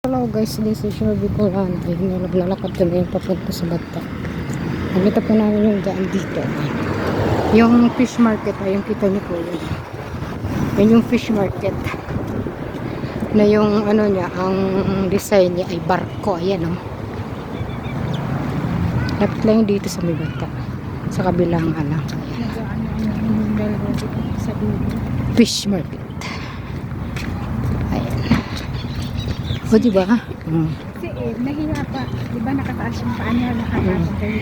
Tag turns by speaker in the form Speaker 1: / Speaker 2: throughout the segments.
Speaker 1: Hello guys, this is your Bicolana. Ayun, naglalakad kami yung papunta sa Bata. Nakita po namin yung daan dito. Yung fish market, ayun kita niyo po yun. Yan yung fish market. Na yung ano niya, ang design niya ay barko. Ayan o. Lapit lang yung dito sa may Bata. Sa kabilang ano. Fish market. O diba?
Speaker 2: Kasi nahiya pa. Diba nakataas yung paa niya, nakataas kayo.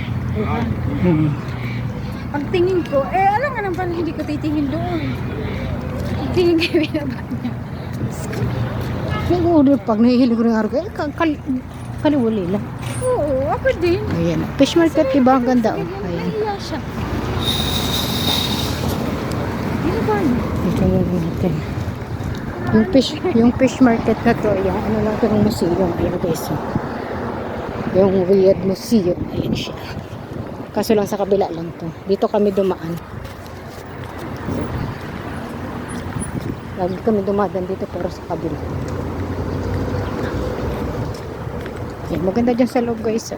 Speaker 2: Pagtingin ko, alam nga naman pala hindi ko titingin doon. Tingin kayo binaba niya.
Speaker 1: Siguro pag nahihilig ko rin araw kaliwali lang.
Speaker 2: Oo, ako din.
Speaker 1: Ayan. Fish market, diba? Ang ganda. Ayan.
Speaker 2: Nahiya siya. Ano ba?
Speaker 1: Ito muna natin. Yung fish market na to, yung ano lang ito ng museum. Ayan guys. Yung weird museum. Ayan siya. Kaso lang sa kabila lang to. Dito kami dumaan. Lagi kami dumadaan dito pero sa kabila. Ayan, maganda dyan sa loob guys.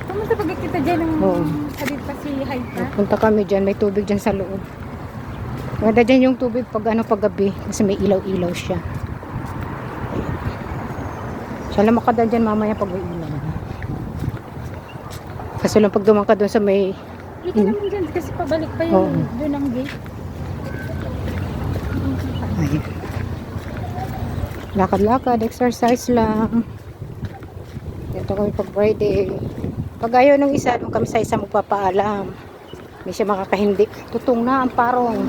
Speaker 2: Kamusta pagkikita dyan ng salit pa si Haita?
Speaker 1: Punta kami dyan. May tubig dyan sa loob. Maganda dyan yung tubig pag gabi kasi may ilaw-ilaw siya. Siya lang makadaan dyan mamaya pag may ilaw. Kasi lang pag dumang ka doon sa may
Speaker 2: Dito naman dyan kasi pabalik pa yung doon ang gate.
Speaker 1: Ayun. Lakad-lakad, exercise lang. Dito kami pag Friday. Pag ayaw ng isa, nung kami sa isa magpapaalam. Hindi siya makakahindi. Tutong na ang parong.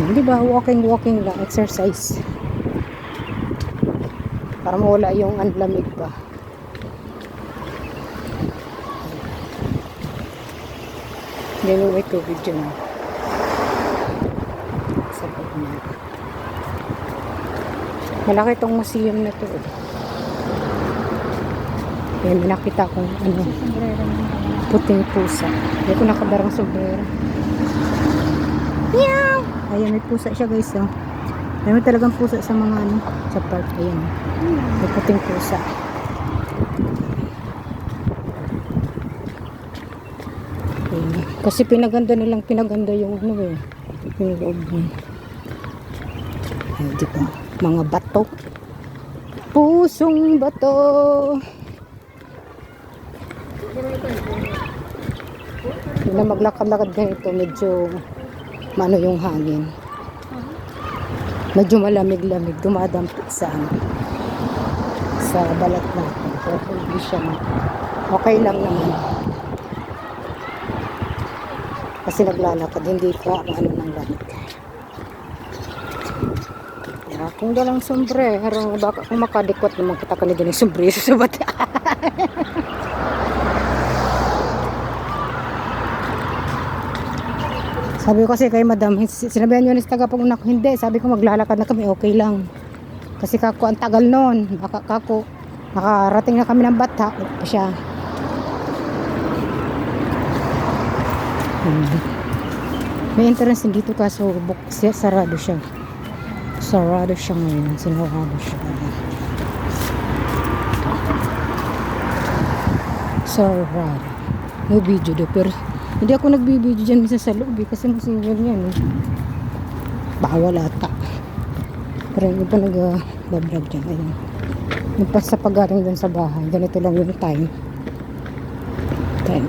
Speaker 1: Di ba? Walking lang. Exercise. Para mawala yung anlamig ba. Yan yung may tubig dyan. Sa pag na. Malaki itong museum na to. Yan, may nakita kong ano. Puting pusa. Hindi ko nakadarang sombrero. Meow! Ayan, may pusa siya guys. Oh. May talagang pusa sa mga ano, sa park. Ayan. May puting pusa. Ayan. Kasi pinaganda yung ano eh. Yung loob niya. Ayan, diba? Mga bato. Pusong bato. Na maglakad-lakad ganito medyo maano yung hangin, medyo malamig-lamig, dumadampot sa balat natin pero hindi siya okay lang naman kasi naglalakad, hindi ka ano ng lamig. Kung dalang sombrero baka kung makadikwat naman kita kanina din yung sombrero sa bata. Sabi ko kasi kay madam, sinabihan nyo ni tagapag na hindi. Sabi ko maglalakad na kami, okay lang. Kasi kako, ang tagal nun. Kako, nakarating na kami ng Bata. Ito pa siya. May entrance din dito kaso sarado siya. Sarado siya ngayon. Sinarado siya. Sarado. No video do, pero hindi ako nagbibideo dyan minsan sa loob kasi museum yan eh. Bawal ata. Pero yung iba nag-vlog dyan. Ayun. Yung pas sa pagaring dun sa bahay. Ganito lang yung time. Time.